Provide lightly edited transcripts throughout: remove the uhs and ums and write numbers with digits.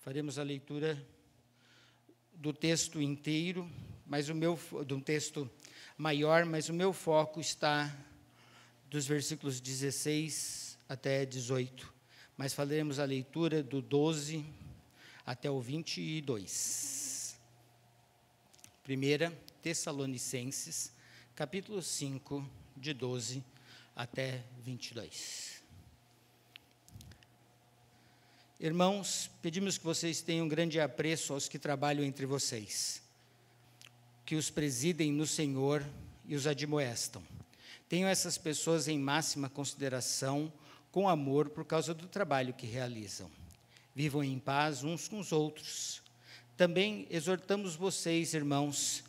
Faremos a leitura do texto inteiro, de um texto maior, mas o meu foco está dos versículos 16 até 18. Mas faremos a leitura do 12 até o 22. 1 Tessalonicenses, capítulo 5, de 12 até 22. Irmãos, pedimos que vocês tenham grande apreço aos que trabalham entre vocês, que os presidem no Senhor e os admoestam. Tenham essas pessoas em máxima consideração, com amor, por causa do trabalho que realizam. Vivam em paz uns com os outros. Também exortamos vocês, irmãos,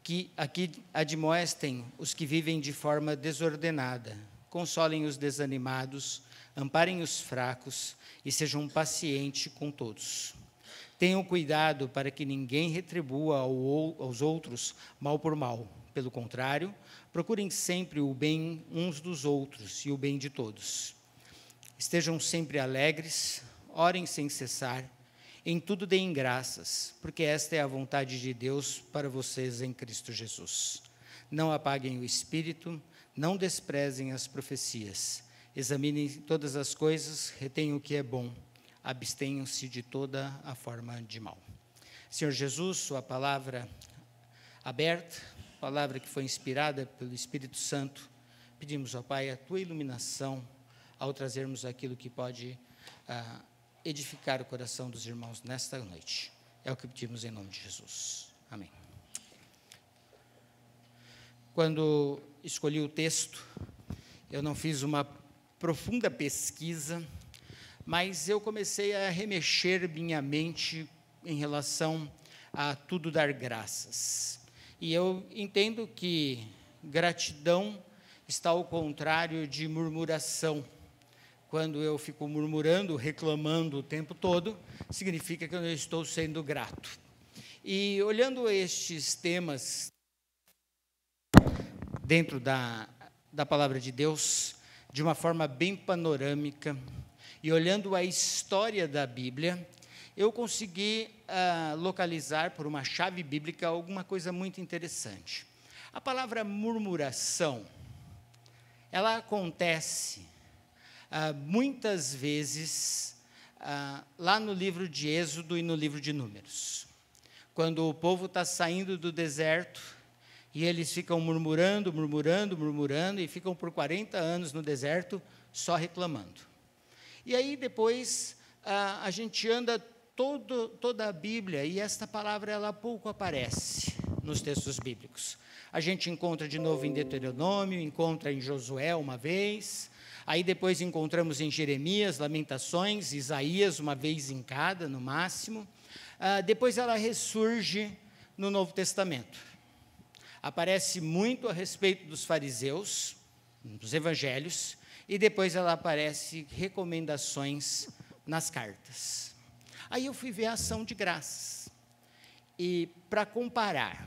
que aqui admoestem os que vivem de forma desordenada, consolem os desanimados, amparem os fracos e sejam pacientes com todos. Tenham cuidado para que ninguém retribua aos outros mal por mal. Pelo contrário, procurem sempre o bem uns dos outros e o bem de todos. Estejam sempre alegres, orem sem cessar, em tudo deem graças, porque esta é a vontade de Deus para vocês em Cristo Jesus. Não apaguem o espírito, não desprezem as profecias. Examinem todas as coisas, retenham o que é bom, abstenham-se de toda a forma de mal. Senhor Jesus, sua palavra aberta, palavra que foi inspirada pelo Espírito Santo, pedimos, ó Pai, a tua iluminação ao trazermos aquilo que pode edificar o coração dos irmãos nesta noite. É o que pedimos em nome de Jesus. Amém. Quando escolhi o texto, eu não fiz uma profunda pesquisa, mas eu comecei a remexer minha mente em relação a tudo dar graças. E eu entendo que gratidão está ao contrário de murmuração. Quando eu fico murmurando, reclamando o tempo todo, significa que eu não estou sendo grato. E olhando estes temas dentro da palavra de Deus, de uma forma bem panorâmica, e olhando a história da Bíblia, eu consegui localizar por uma chave bíblica alguma coisa muito interessante. A palavra murmuração, ela acontece muitas vezes lá no livro de Êxodo e no livro de Números. Quando o povo está saindo do deserto, e eles ficam murmurando, e ficam por 40 anos no deserto, só reclamando. E aí depois a gente anda toda a Bíblia, e esta palavra ela pouco aparece nos textos bíblicos. A gente encontra de novo em Deuteronômio, encontra em Josué uma vez, aí depois encontramos em Jeremias, Lamentações, Isaías, uma vez em cada, no máximo. Depois ela ressurge no Novo Testamento. Aparece muito a respeito dos fariseus, dos evangelhos, e depois ela aparece recomendações nas cartas. Aí eu fui ver a ação de graças. E para comparar,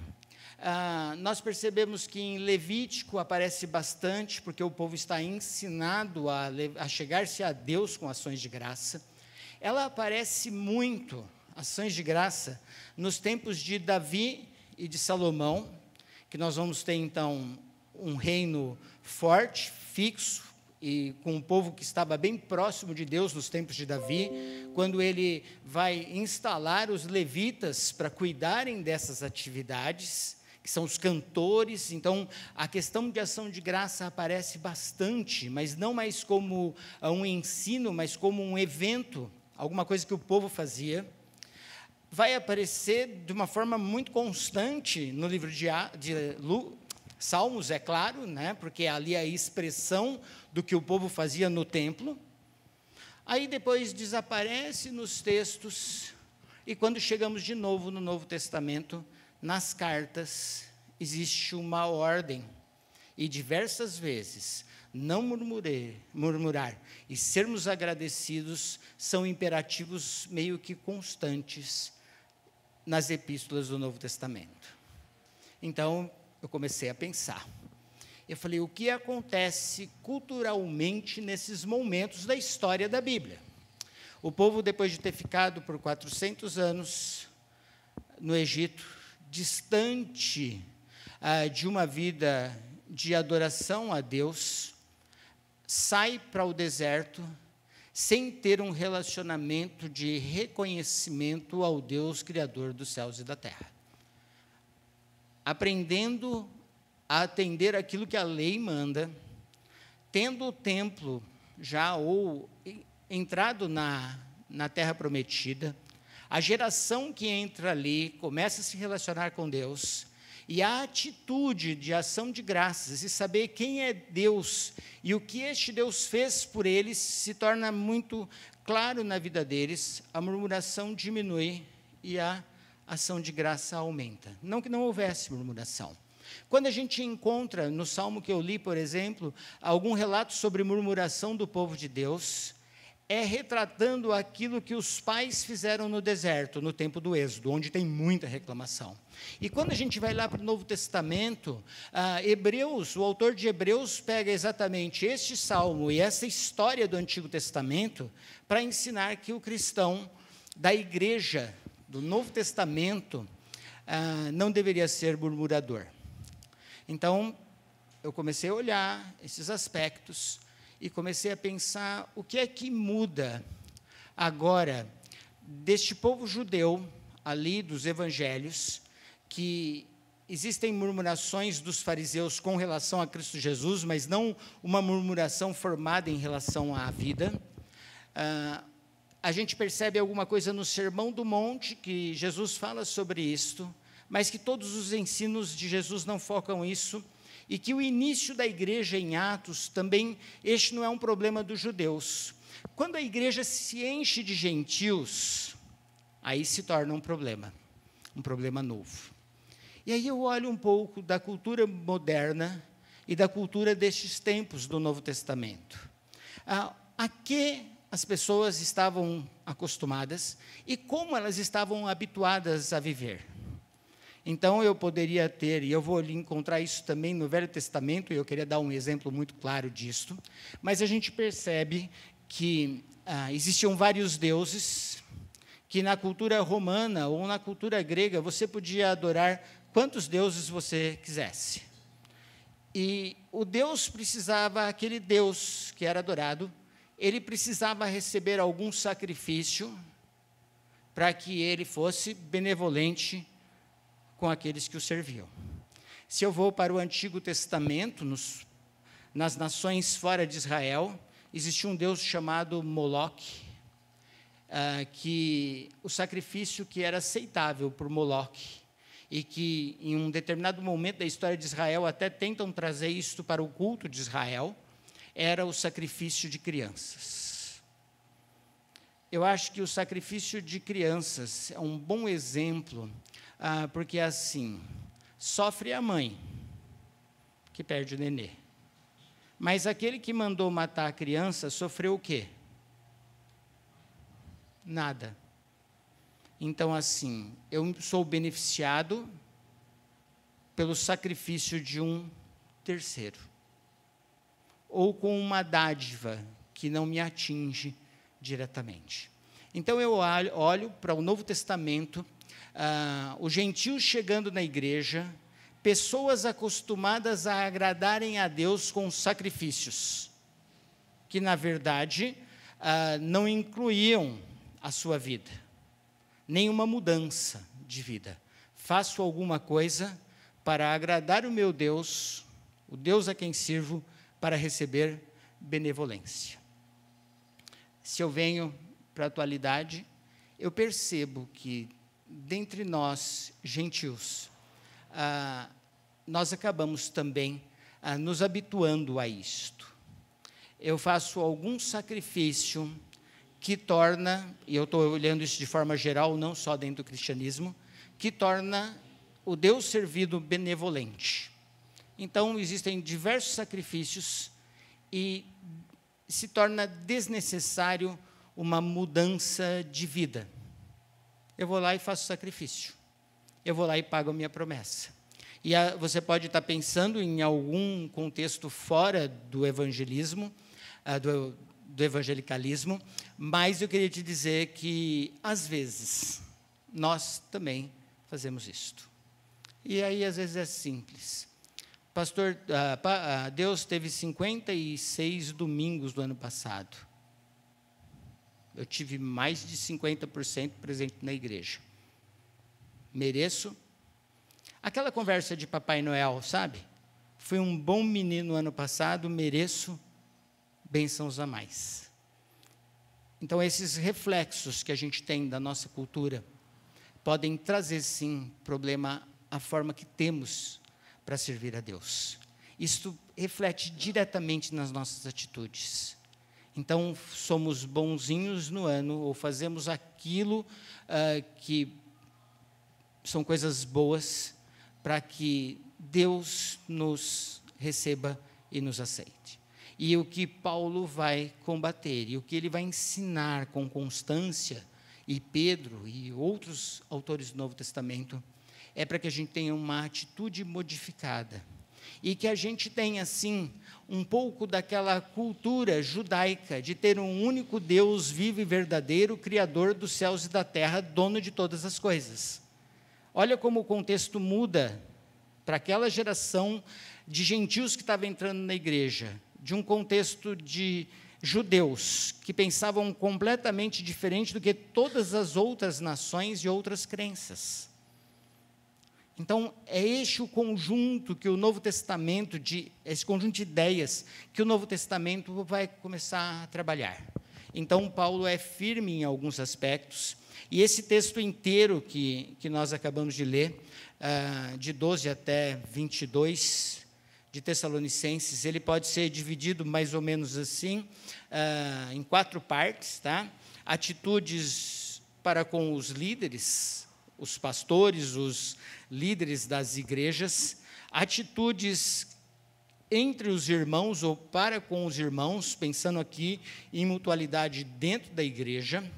nós percebemos que em Levítico aparece bastante, porque o povo está ensinado a chegar-se a Deus com ações de graça. Ela aparece muito, ações de graça, nos tempos de Davi e de Salomão, que nós vamos ter, então, um reino forte, fixo, e com um povo que estava bem próximo de Deus nos tempos de Davi, quando ele vai instalar os levitas para cuidarem dessas atividades, que são os cantores. Então, a questão de ação de graça aparece bastante, mas não mais como um ensino, mas como um evento, alguma coisa que o povo fazia. Vai aparecer de uma forma muito constante no livro de Salmos, é claro, né, porque ali é a expressão do que o povo fazia no templo. Aí depois desaparece nos textos, e quando chegamos de novo no Novo Testamento, nas cartas, existe uma ordem, e diversas vezes, não murmurar e sermos agradecidos são imperativos meio que constantes nas epístolas do Novo Testamento. Então, eu comecei a pensar. Eu falei, o que acontece culturalmente nesses momentos da história da Bíblia? O povo, depois de ter ficado por 400 anos no Egito, distante de uma vida de adoração a Deus, sai para o deserto sem ter um relacionamento de reconhecimento ao Deus Criador dos céus e da terra. Aprendendo a atender aquilo que a lei manda, tendo o templo já ou entrado na terra prometida, a geração que entra ali começa a se relacionar com Deus, e a atitude de ação de graças e saber quem é Deus e o que este Deus fez por eles se torna muito claro na vida deles, a murmuração diminui e a ação de graça aumenta. Não que não houvesse murmuração. Quando a gente encontra no Salmo que eu li, por exemplo, algum relato sobre murmuração do povo de Deus, é retratando aquilo que os pais fizeram no deserto, no tempo do Êxodo, onde tem muita reclamação. E quando a gente vai lá para o Novo Testamento, Hebreus, o autor de Hebreus pega exatamente este salmo e essa história do Antigo Testamento para ensinar que o cristão da igreja do Novo Testamento não deveria ser murmurador. Então, eu comecei a olhar esses aspectos e comecei a pensar o que é que muda agora deste povo judeu, ali dos evangelhos, que existem murmurações dos fariseus com relação a Cristo Jesus, mas não uma murmuração formada em relação à vida. A gente percebe alguma coisa no Sermão do Monte, que Jesus fala sobre isto, mas que todos os ensinos de Jesus não focam isso, e que o início da igreja em Atos também, este não é um problema dos judeus. Quando a igreja se enche de gentios, aí se torna um problema novo. E aí eu olho um pouco da cultura moderna e da cultura destes tempos do Novo Testamento. A que as pessoas estavam acostumadas e como elas estavam habituadas a viver. Então, eu poderia ter, e eu vou encontrar isso também no Velho Testamento, e eu queria dar um exemplo muito claro disto, mas a gente percebe que existiam vários deuses, que na cultura romana ou na cultura grega, você podia adorar quantos deuses você quisesse. E o Deus precisava, aquele Deus que era adorado, ele precisava receber algum sacrifício para que ele fosse benevolente com aqueles que o serviam. Se eu vou para o Antigo Testamento, nas nações fora de Israel, existia um deus chamado Moloque, que o sacrifício que era aceitável por Moloque, e que em um determinado momento da história de Israel até tentam trazer isto para o culto de Israel, era o sacrifício de crianças. Eu acho que o sacrifício de crianças é um bom exemplo, porque assim, sofre a mãe, que perde o nenê. Mas aquele que mandou matar a criança sofreu o quê? Nada. Então, assim, eu sou beneficiado pelo sacrifício de um terceiro. Ou com uma dádiva que não me atinge diretamente. Então, eu olho para o Novo Testamento, os gentios chegando na igreja, pessoas acostumadas a agradarem a Deus com sacrifícios, que, na verdade, não incluíam a sua vida, nenhuma mudança de vida. Faço alguma coisa para agradar o meu Deus, o Deus a quem sirvo, para receber benevolência. Se eu venho para a atualidade, eu percebo que, dentre nós, gentios, nós acabamos também nos habituando a isto. Eu faço algum sacrifício que torna, e eu estou olhando isso de forma geral, não só dentro do cristianismo, que torna o Deus servido benevolente. Então, existem diversos sacrifícios e se torna desnecessário uma mudança de vida. Eu vou lá e faço sacrifício. Eu vou lá e pago a minha promessa. E você pode estar pensando em algum contexto fora do evangelismo, do evangelicalismo, mas eu queria te dizer que, às vezes, nós também fazemos isto. E aí, às vezes, é simples. Pastor, Deus teve 56 domingos do ano passado. Eu tive mais de 50% presente na igreja. Mereço? Aquela conversa de Papai Noel, sabe? Fui um bom menino ano passado, mereço bênçãos a mais. Então, esses reflexos que a gente tem da nossa cultura podem trazer, sim, problema à forma que temos para servir a Deus. Isto reflete diretamente nas nossas atitudes. Então, somos bonzinhos no ano, ou fazemos aquilo que são coisas boas, para que Deus nos receba e nos aceite. E o que Paulo vai combater, e o que ele vai ensinar com constância, e Pedro e outros autores do Novo Testamento, é para que a gente tenha uma atitude modificada. E que a gente tenha, assim, um pouco daquela cultura judaica de ter um único Deus vivo e verdadeiro, Criador dos céus e da terra, dono de todas as coisas. Olha como o contexto muda para aquela geração de gentios que estava entrando na igreja, de um contexto de judeus que pensavam completamente diferente do que todas as outras nações e outras crenças. Então, é este o conjunto que o Novo Testamento, esse conjunto de ideias que o Novo Testamento vai começar a trabalhar. Então, Paulo é firme em alguns aspectos, e esse texto inteiro que nós acabamos de ler, de 12 até 22, de Tessalonicenses, ele pode ser dividido mais ou menos assim, em 4 partes, tá? Atitudes para com os líderes, os pastores, os líderes das igrejas, atitudes entre os irmãos ou para com os irmãos, pensando aqui em mutualidade dentro da igreja.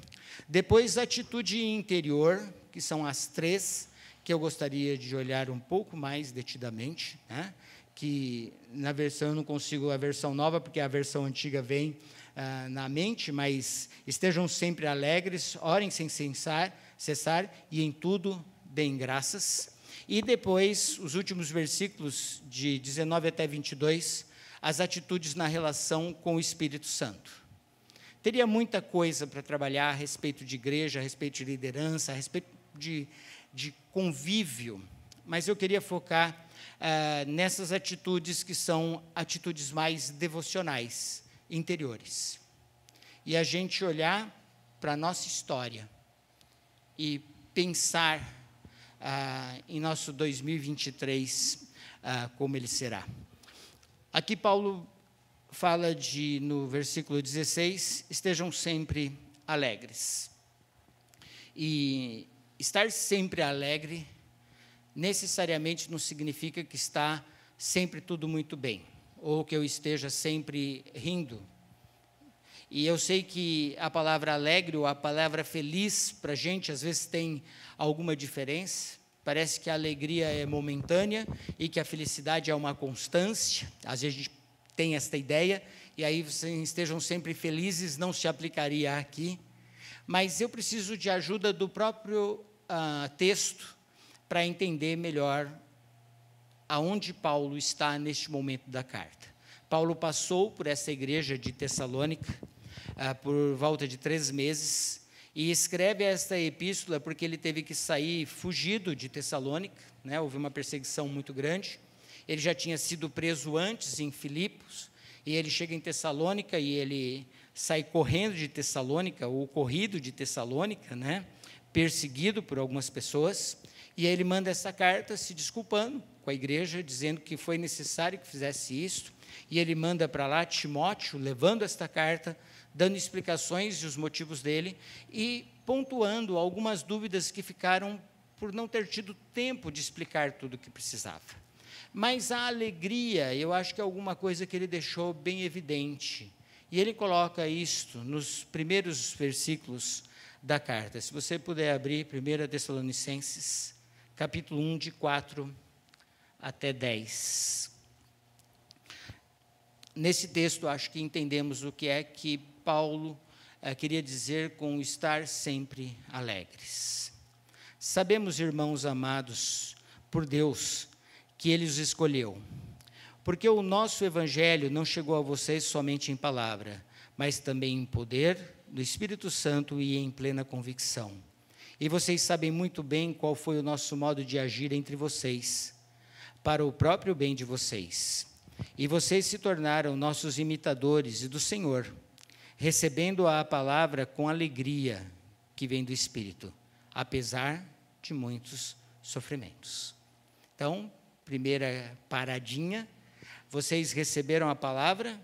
Depois, atitude interior, que são as 3, que eu gostaria de olhar um pouco mais detidamente, né? Que na versão, eu não consigo a versão nova, porque a versão antiga vem na mente, mas estejam sempre alegres, orem sem cessar, e em tudo deem graças. E depois, os últimos versículos, de 19 até 22, as atitudes na relação com o Espírito Santo. Teria muita coisa para trabalhar a respeito de igreja, a respeito de liderança, a respeito de convívio, mas eu queria focar nessas atitudes que são atitudes mais devocionais, interiores. E a gente olhar para a nossa história e pensar em nosso 2023, como ele será. Aqui Paulo fala no versículo 16, estejam sempre alegres. E estar sempre alegre necessariamente não significa que está sempre tudo muito bem, ou que eu esteja sempre rindo. E eu sei que a palavra alegre ou a palavra feliz para a gente às vezes tem alguma diferença. Parece que a alegria é momentânea e que a felicidade é uma constância. Às vezes a gente tem esta ideia, e aí vocês estejam sempre felizes, não se aplicaria aqui. Mas eu preciso de ajuda do próprio texto para entender melhor aonde Paulo está neste momento da carta. Paulo passou por essa igreja de Tessalônica por volta de 3 meses e escreve esta epístola porque ele teve que sair fugido de Tessalônica, né? Houve uma perseguição muito grande. Ele já tinha sido preso antes em Filipos, e ele chega em Tessalônica e ele sai correndo de Tessalônica, ou corrido de Tessalônica, né? Perseguido por algumas pessoas, e aí ele manda essa carta se desculpando com a igreja, dizendo que foi necessário que fizesse isso, e ele manda para lá Timóteo, levando esta carta, dando explicações e os motivos dele, e pontuando algumas dúvidas que ficaram por não ter tido tempo de explicar tudo o que precisava. Mas a alegria, eu acho que é alguma coisa que ele deixou bem evidente, e ele coloca isto nos primeiros versículos da carta. Se você puder abrir 1 Tessalonicenses, capítulo 1, de 4 até 10. Nesse texto, acho que entendemos o que é que Paulo queria dizer com estar sempre alegres. Sabemos, irmãos amados por Deus, que Ele os escolheu, porque o nosso Evangelho não chegou a vocês somente em palavra, mas também em poder do Espírito Santo e em plena convicção. E vocês sabem muito bem qual foi o nosso modo de agir entre vocês, para o próprio bem de vocês. E vocês se tornaram nossos imitadores e do Senhor, recebendo a palavra com alegria que vem do Espírito, apesar de muitos sofrimentos. Então, primeira paradinha, vocês receberam a palavra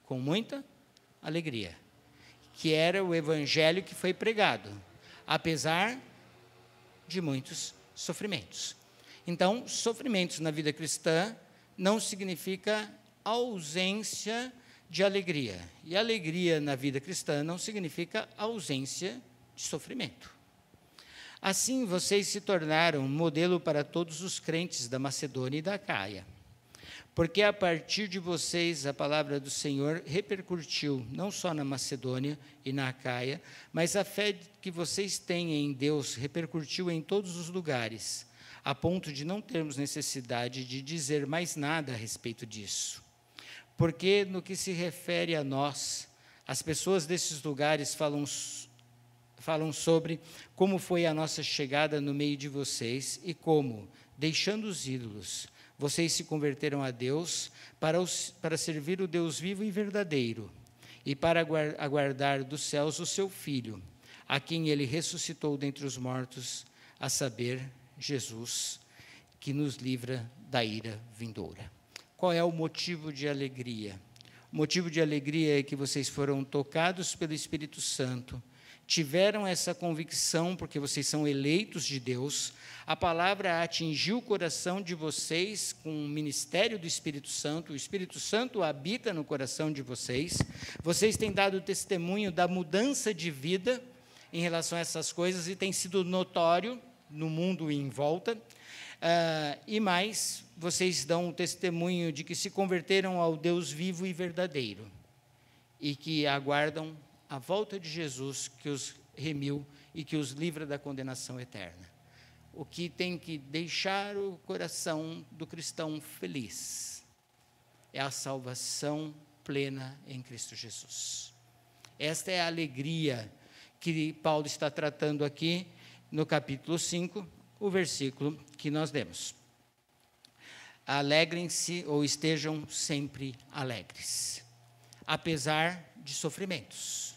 com muita alegria, que era o evangelho que foi pregado, apesar de muitos sofrimentos. Então, sofrimentos na vida cristã não significa ausência de alegria. E alegria na vida cristã não significa ausência de sofrimento. Assim, vocês se tornaram um modelo para todos os crentes da Macedônia e da Acaia, porque a partir de vocês a palavra do Senhor repercutiu não só na Macedônia e na Acaia, mas a fé que vocês têm em Deus repercutiu em todos os lugares, a ponto de não termos necessidade de dizer mais nada a respeito disso. Porque, no que se refere a nós, as pessoas desses lugares falam sobre como foi a nossa chegada no meio de vocês e como, deixando os ídolos, vocês se converteram a Deus para servir o Deus vivo e verdadeiro e para aguardar dos céus o seu Filho, a quem Ele ressuscitou dentre os mortos, a saber, Jesus, que nos livra da ira vindoura. Qual é o motivo de alegria? O motivo de alegria é que vocês foram tocados pelo Espírito Santo, tiveram essa convicção porque vocês são eleitos de Deus, a palavra atingiu o coração de vocês com o ministério do Espírito Santo, o Espírito Santo habita no coração de vocês, vocês têm dado testemunho da mudança de vida em relação a essas coisas e tem sido notório no mundo em volta, e mais, vocês dão o testemunho de que se converteram ao Deus vivo e verdadeiro e que aguardam a volta de Jesus que os remiu e que os livra da condenação eterna. O que tem que deixar o coração do cristão feliz é a salvação plena em Cristo Jesus. Esta é a alegria que Paulo está tratando aqui no capítulo 5, o versículo que nós lemos. Alegrem-se ou estejam sempre alegres, apesar de sofrimentos.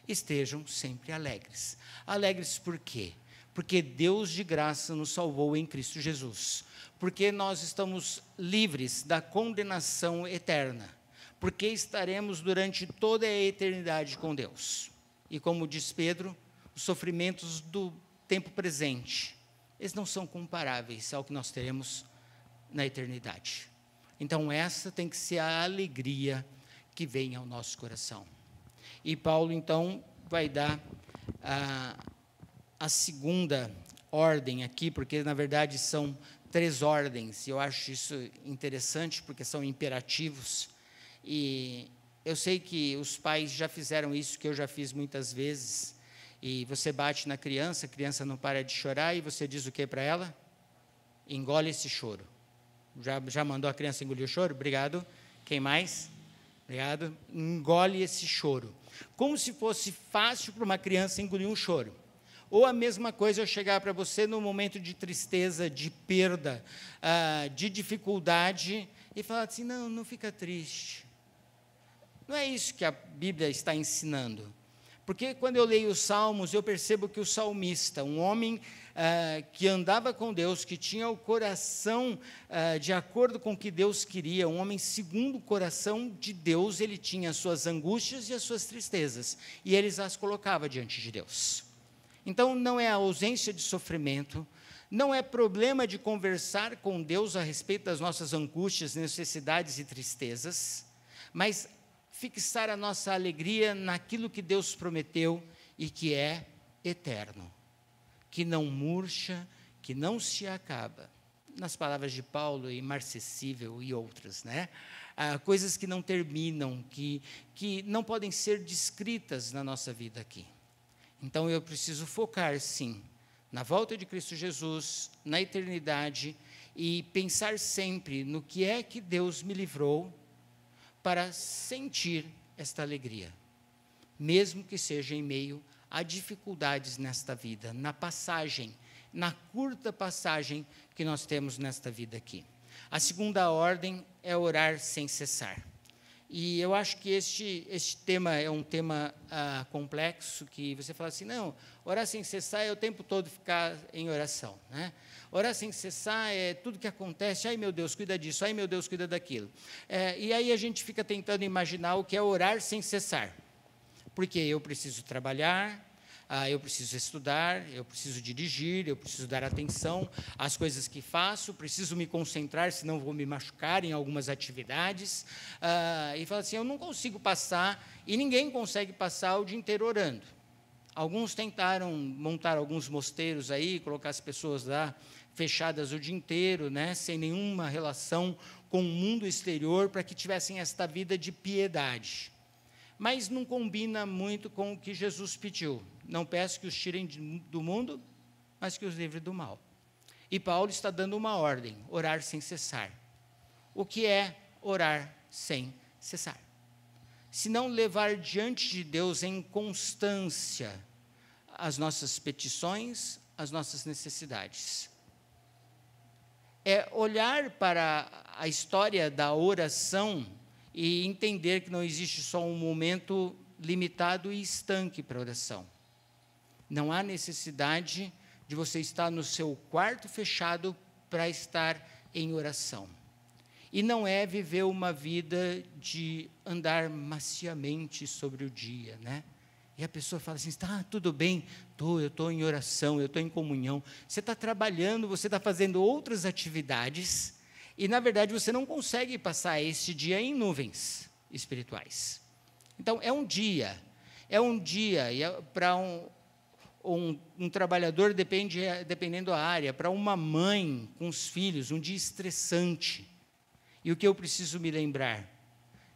Estejam sempre alegres. Alegres por quê? Porque Deus de graça nos salvou em Cristo Jesus. Porque nós estamos livres da condenação eterna. Porque estaremos durante toda a eternidade com Deus. E como diz Pedro, os sofrimentos do tempo presente, eles não são comparáveis ao que nós teremos na eternidade. Então essa tem que ser a alegria que vem ao nosso coração. E Paulo, então, vai dar a segunda ordem aqui, porque, na verdade, são 3 ordens, e eu acho isso interessante, porque são imperativos, e eu sei que os pais já fizeram isso, que eu já fiz muitas vezes, e você bate na criança, a criança não para de chorar, e você diz o que para ela? Engole esse choro. Já mandou a criança engolir o choro? Obrigado. Quem mais? Obrigado. Engole esse choro. Como se fosse fácil para uma criança engolir um choro. Ou a mesma coisa eu chegar para você no momento de tristeza, de perda, de dificuldade, e falar assim, não fica triste. Não é isso que a Bíblia está ensinando. Porque quando eu leio os Salmos, eu percebo que o salmista, um homem que andava com Deus, que tinha o coração de acordo com o que Deus queria, um homem segundo o coração de Deus, ele tinha as suas angústias e as suas tristezas, e ele as colocava diante de Deus. Então, não é a ausência de sofrimento, não é problema de conversar com Deus a respeito das nossas angústias, necessidades e tristezas, mas fixar a nossa alegria naquilo que Deus prometeu e que é eterno, que não murcha, que não se acaba. Nas palavras de Paulo, imarcessível e outras, né? coisas que não terminam, que não podem ser descritas na nossa vida aqui. Então, eu preciso focar, sim, na volta de Cristo Jesus, na eternidade, e pensar sempre no que é que Deus me livrou para sentir esta alegria, mesmo que seja em meio a dificuldades nesta vida, na passagem, na curta passagem que nós temos nesta vida aqui. A segunda ordem é orar sem cessar. E eu acho que este tema é um tema complexo, que você fala assim, não, orar sem cessar é o tempo todo ficar em oração, né? Orar sem cessar é tudo que acontece, ai meu Deus, cuida disso, ai meu Deus, cuida daquilo. E aí a gente fica tentando imaginar o que é orar sem cessar. Porque eu preciso trabalhar, eu preciso estudar, eu preciso dirigir, eu preciso dar atenção às coisas que faço, preciso me concentrar, senão vou me machucar em algumas atividades. E fala assim, eu não consigo passar, e ninguém consegue passar o dia inteiro orando. Alguns tentaram montar alguns mosteiros aí, colocar as pessoas lá fechadas o dia inteiro, né, sem nenhuma relação com o mundo exterior, para que tivessem esta vida de piedade. Mas não combina muito com o que Jesus pediu. Não peço que os tirem do mundo, mas que os livre do mal. E Paulo está dando uma ordem, orar sem cessar. O que é orar sem cessar? Se não levar diante de Deus em constância as nossas petições, as nossas necessidades. É olhar para a história da oração e entender que não existe só um momento limitado e estanque para a oração. Não há necessidade de você estar no seu quarto fechado para estar em oração. E não é viver uma vida de andar maciamente sobre o dia, né? E a pessoa fala assim, está tudo bem, eu estou em oração, eu estou em comunhão. Você está trabalhando, você está fazendo outras atividades, e, na verdade, você não consegue passar esse dia em nuvens espirituais. Então, é um dia, e para um trabalhador, dependendo da área, para uma mãe com os filhos, um dia estressante. E o que eu preciso me lembrar?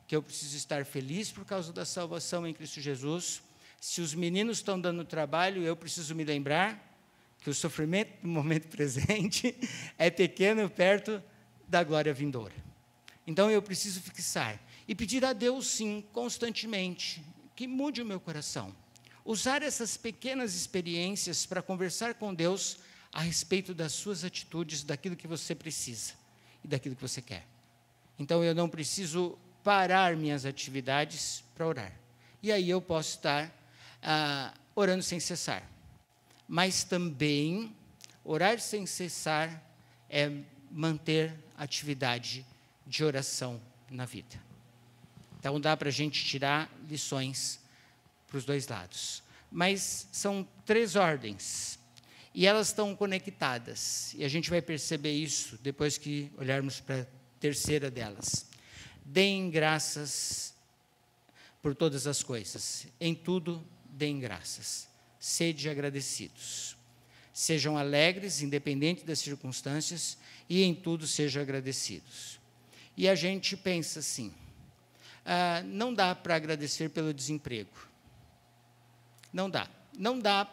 Que eu preciso estar feliz por causa da salvação em Cristo Jesus. Se os meninos estão dando trabalho, eu preciso me lembrar que o sofrimento no momento presente é pequeno perto da glória vindoura. Então, eu preciso fixar e pedir a Deus, sim, constantemente, que mude o meu coração. Usar essas pequenas experiências para conversar com Deus a respeito das suas atitudes, daquilo que você precisa e daquilo que você quer. Então, eu não preciso parar minhas atividades para orar. E aí eu posso estar orando sem cessar. Mas também, orar sem cessar é manter atividade de oração na vida. Então, dá para a gente tirar lições para os dois lados. Mas são 3 ordens, e elas estão conectadas, e a gente vai perceber isso depois que olharmos para a terceira delas. Deem graças por todas as coisas, em tudo deem graças, sede agradecidos. Sejam alegres, independente das circunstâncias, e em tudo sejam agradecidos. E a gente pensa assim, não dá para agradecer pelo desemprego. Não dá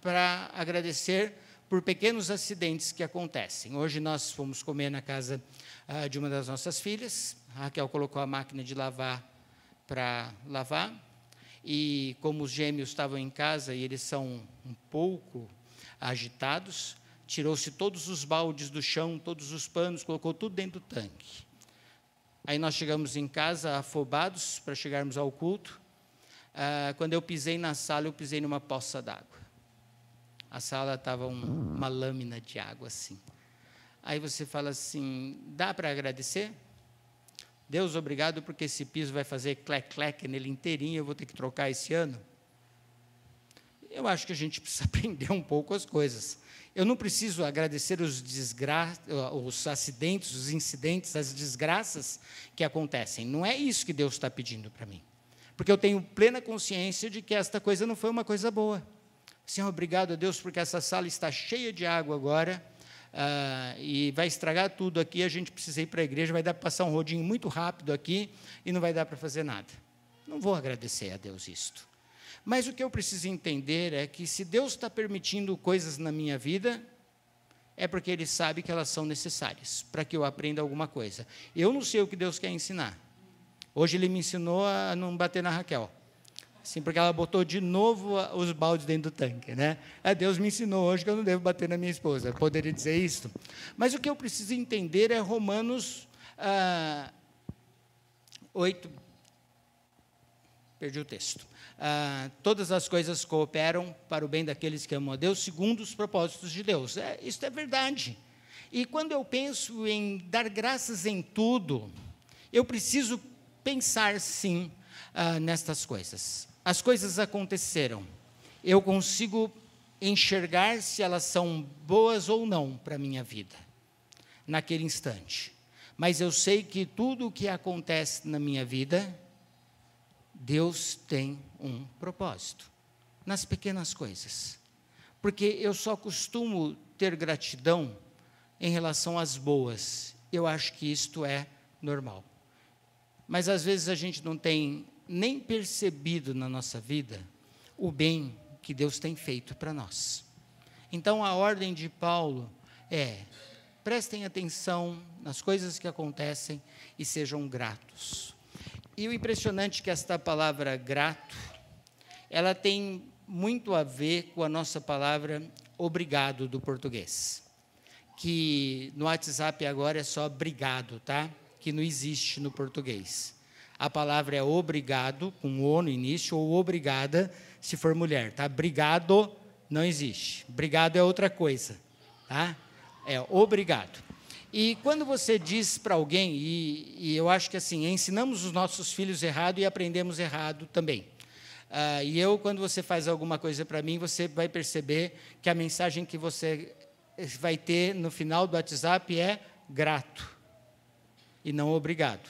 para agradecer por pequenos acidentes que acontecem. Hoje nós fomos comer na casa de uma das nossas filhas, a Raquel colocou a máquina de lavar para lavar, e como os gêmeos estavam em casa e eles são um pouco agitados, tirou-se todos os baldes do chão, todos os panos, colocou tudo dentro do tanque. Aí nós chegamos em casa afobados para chegarmos ao culto. Quando eu pisei na sala, eu pisei numa poça d'água. A sala estava uma lâmina de água assim. Aí você fala assim, dá para agradecer? Deus, obrigado, porque esse piso vai fazer clec-clec nele inteirinho, eu vou ter que trocar esse ano. Eu acho que a gente precisa aprender um pouco as coisas. Eu não preciso agradecer os acidentes, os incidentes, as desgraças que acontecem. Não é isso que Deus está pedindo para mim. Porque eu tenho plena consciência de que esta coisa não foi uma coisa boa. Senhor, obrigado a Deus, porque essa sala está cheia de água agora, e vai estragar tudo aqui, a gente precisa ir para a igreja, vai dar para passar um rodinho muito rápido aqui e não vai dar para fazer nada. Não vou agradecer a Deus isto. Mas o que eu preciso entender é que se Deus está permitindo coisas na minha vida, é porque Ele sabe que elas são necessárias, para que eu aprenda alguma coisa. Eu não sei o que Deus quer ensinar. Hoje Ele me ensinou a não bater na Raquel. Assim, porque ela botou de novo os baldes dentro do tanque, né? Deus me ensinou hoje que eu não devo bater na minha esposa. Eu poderia dizer isso. Mas o que eu preciso entender é Romanos 8. Perdi o texto. Todas as coisas cooperam para o bem daqueles que amam a Deus, segundo os propósitos de Deus. Isso é verdade. E quando eu penso em dar graças em tudo, eu preciso pensar, sim, nestas coisas. As coisas aconteceram. Eu consigo enxergar se elas são boas ou não para a minha vida, naquele instante. Mas eu sei que tudo o que acontece na minha vida, Deus tem um propósito, nas pequenas coisas. Porque eu só costumo ter gratidão em relação às boas. Eu acho que isto é normal. Mas às vezes a gente não tem nem percebido na nossa vida o bem que Deus tem feito para nós. Então a ordem de Paulo é: prestem atenção nas coisas que acontecem e sejam gratos. E o impressionante é que esta palavra grato, ela tem muito a ver com a nossa palavra obrigado do português, que no WhatsApp agora é só obrigado, tá? Que não existe no português. A palavra é obrigado, com o no início, ou obrigada, se for mulher, tá? Brigado não existe. Brigado é outra coisa, tá? É obrigado. E quando você diz para alguém, e eu acho que assim, ensinamos os nossos filhos errado e aprendemos errado também. Quando você faz alguma coisa para mim, você vai perceber que a mensagem que você vai ter no final do WhatsApp é grato, e não obrigado.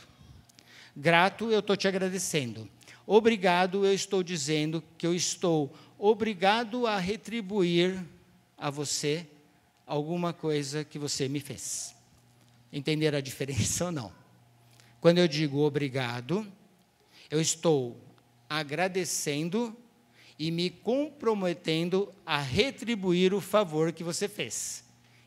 Grato, eu estou te agradecendo. Obrigado, eu estou dizendo que eu estou obrigado a retribuir a você alguma coisa que você me fez. Entenderam a diferença ou não? Quando eu digo obrigado, eu estou agradecendo e me comprometendo a retribuir o favor que você fez.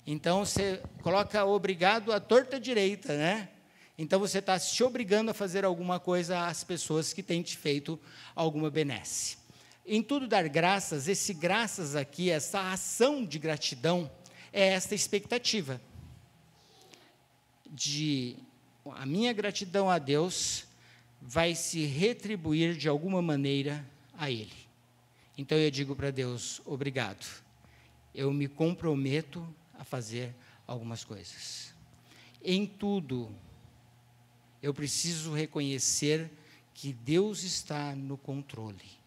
Então, você coloca obrigado à torta direita, né? Então, você está se obrigando a fazer alguma coisa às pessoas que têm te feito alguma benesse. Em tudo dar graças, esse graças aqui, essa ação de gratidão, é esta expectativa de a minha gratidão a Deus vai se retribuir de alguma maneira a Ele. Então, eu digo para Deus, obrigado. Eu me comprometo a fazer algumas coisas. Em tudo, eu preciso reconhecer que Deus está no controle,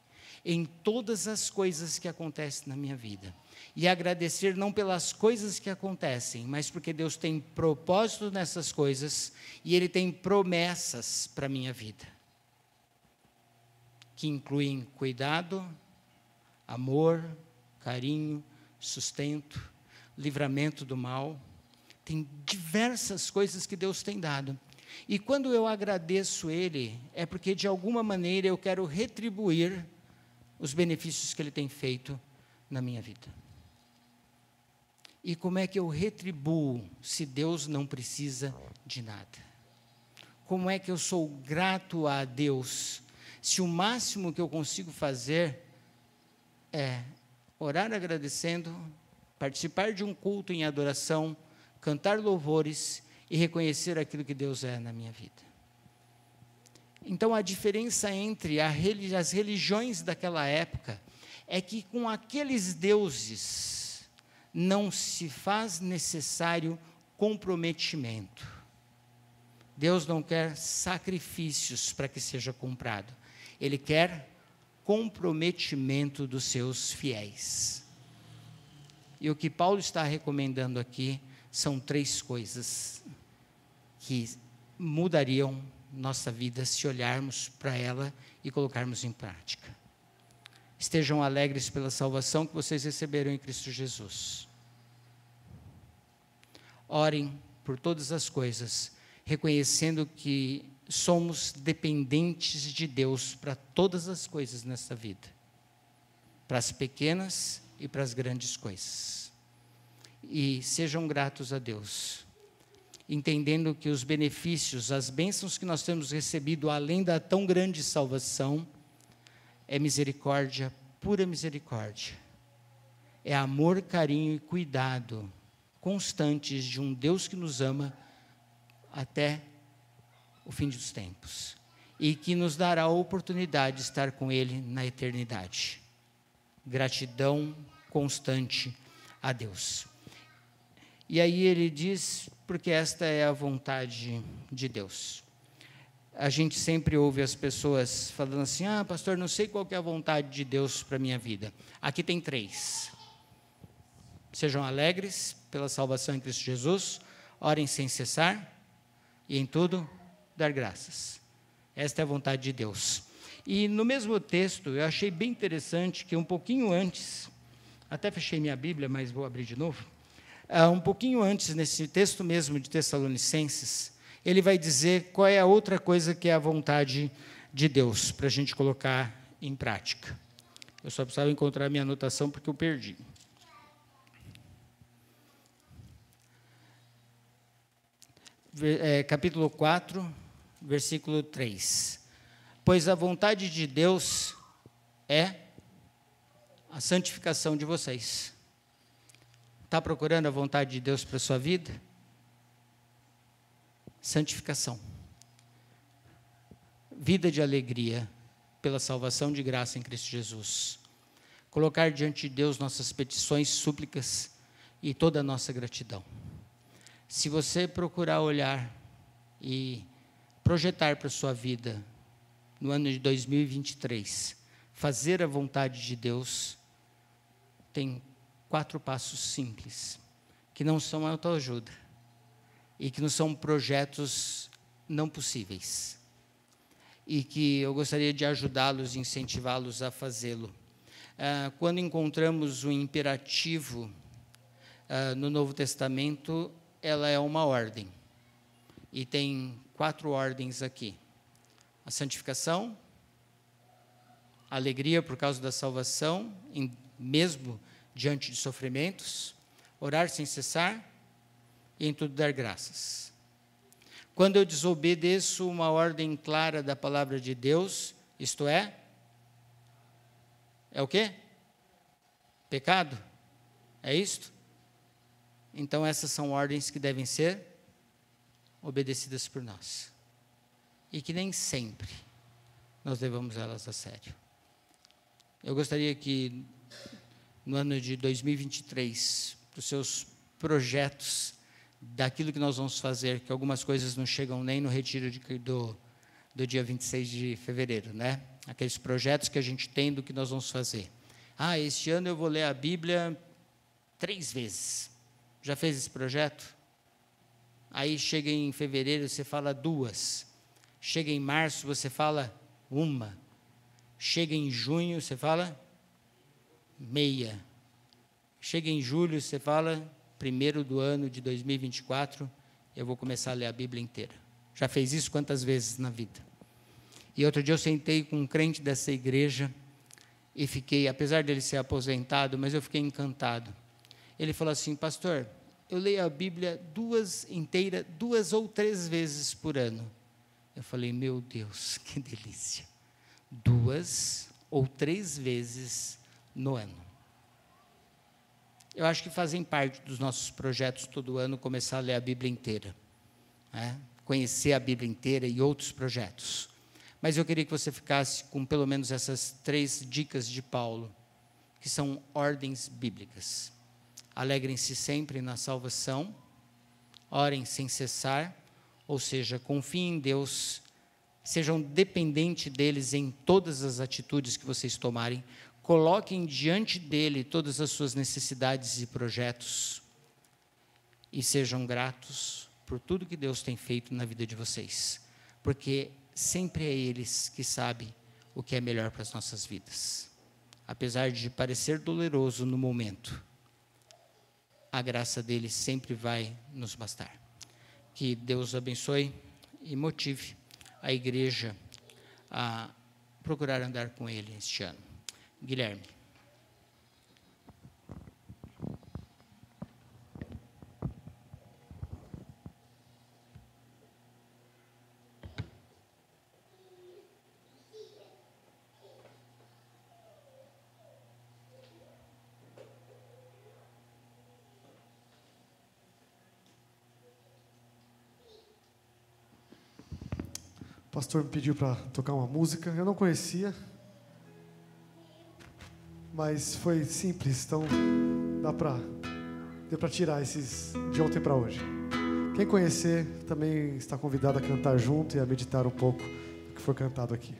em todas as coisas que acontecem na minha vida. E agradecer não pelas coisas que acontecem, mas porque Deus tem propósito nessas coisas e Ele tem promessas para a minha vida, que incluem cuidado, amor, carinho, sustento, livramento do mal. Tem diversas coisas que Deus tem dado. E quando eu agradeço Ele, é porque de alguma maneira eu quero retribuir os benefícios que Ele tem feito na minha vida. E como é que eu retribuo se Deus não precisa de nada? Como é que eu sou grato a Deus se o máximo que eu consigo fazer é orar agradecendo, participar de um culto em adoração, cantar louvores e reconhecer aquilo que Deus é na minha vida? Então, a diferença entre as religiões daquela época é que com aqueles deuses não se faz necessário comprometimento. Deus não quer sacrifícios para que seja comprado. Ele quer comprometimento dos seus fiéis. E o que Paulo está recomendando aqui são 3 coisas que mudariam nossa vida se olharmos para ela e colocarmos em prática. Estejam alegres pela salvação que vocês receberam em Cristo Jesus. orem por todas as coisas, reconhecendo que somos dependentes de Deus para todas as coisas nesta vida, para as pequenas e para as grandes coisas. E sejam gratos a Deus, entendendo que os benefícios, as bênçãos que nós temos recebido, além da tão grande salvação, é misericórdia, pura misericórdia. É amor, carinho e cuidado constantes de um Deus que nos ama até o fim dos tempos, e que nos dará a oportunidade de estar com Ele na eternidade. Gratidão constante a Deus. E aí ele diz, porque esta é a vontade de Deus. A gente sempre ouve as pessoas falando assim, pastor, não sei qual que é a vontade de Deus para a minha vida. Aqui tem 3. Sejam alegres pela salvação em Cristo Jesus, orem sem cessar, e em tudo dar graças. Esta é a vontade de Deus. E no mesmo texto, eu achei bem interessante que um pouquinho antes, até fechei minha Bíblia, mas vou abrir de novo, um pouquinho antes, nesse texto mesmo de Tessalonicenses, ele vai dizer qual é a outra coisa que é a vontade de Deus, para a gente colocar em prática. Eu só precisava encontrar a minha anotação, porque eu perdi. Capítulo 4, versículo 3. Pois a vontade de Deus é a santificação de vocês. Está procurando a vontade de Deus para a sua vida? Santificação. Vida de alegria pela salvação de graça em Cristo Jesus. Colocar diante de Deus nossas petições, súplicas e toda a nossa gratidão. Se você procurar olhar e projetar para a sua vida, no ano de 2023, fazer a vontade de Deus, tem 4 passos simples, que não são autoajuda, e que não são projetos não possíveis, e que eu gostaria de ajudá-los e incentivá-los a fazê-lo. Quando encontramos o imperativo no Novo Testamento, ela é uma ordem, e tem 4 ordens aqui: a santificação, a alegria por causa da salvação, mesmo diante de sofrimentos, orar sem cessar e em tudo dar graças. Quando eu desobedeço uma ordem clara da palavra de Deus, isto é o quê? Pecado? É isto? Então essas são ordens que devem ser obedecidas por nós. E que nem sempre nós levamos elas a sério. Eu gostaria que no ano de 2023, para os seus projetos, daquilo que nós vamos fazer, que algumas coisas não chegam nem no retiro do dia 26 de fevereiro, né? Aqueles projetos que a gente tem do que nós vamos fazer. Este ano eu vou ler a Bíblia 3 vezes. Já fez esse projeto? Aí chega em fevereiro, você fala 2. Chega em março, você fala 1. Chega em junho, você fala meia. Chega em julho, você fala 1º do ano de 2024, eu vou começar a ler a Bíblia inteira. Já fez isso quantas vezes na vida? E outro dia eu sentei com um crente dessa igreja e fiquei, apesar dele ser aposentado, mas eu fiquei encantado. Ele falou assim: pastor, eu leio a Bíblia 2 ou 3 vezes por ano. Eu falei: meu Deus, que delícia. 2 ou 3 vezes no ano. Eu acho que fazem parte dos nossos projetos todo ano começar a ler a Bíblia inteira, né? Conhecer a Bíblia inteira e outros projetos. Mas eu queria que você ficasse com pelo menos essas 3 dicas de Paulo, que são ordens bíblicas. Alegrem-se sempre na salvação, orem sem cessar, ou seja, confiem em Deus, sejam dependentes deles em todas as atitudes que vocês tomarem, coloquem diante dele todas as suas necessidades e projetos e sejam gratos por tudo que Deus tem feito na vida de vocês, porque sempre é Ele que sabe o que é melhor para as nossas vidas. Apesar de parecer doloroso no momento, a graça dele sempre vai nos bastar. Que Deus abençoe e motive a igreja a procurar andar com ele este ano. Guilherme. O pastor me pediu para tocar uma música, eu não conhecia, mas foi simples, então deu para tirar esses de ontem para hoje. Quem conhecer também está convidado a cantar junto e a meditar um pouco do que foi cantado aqui.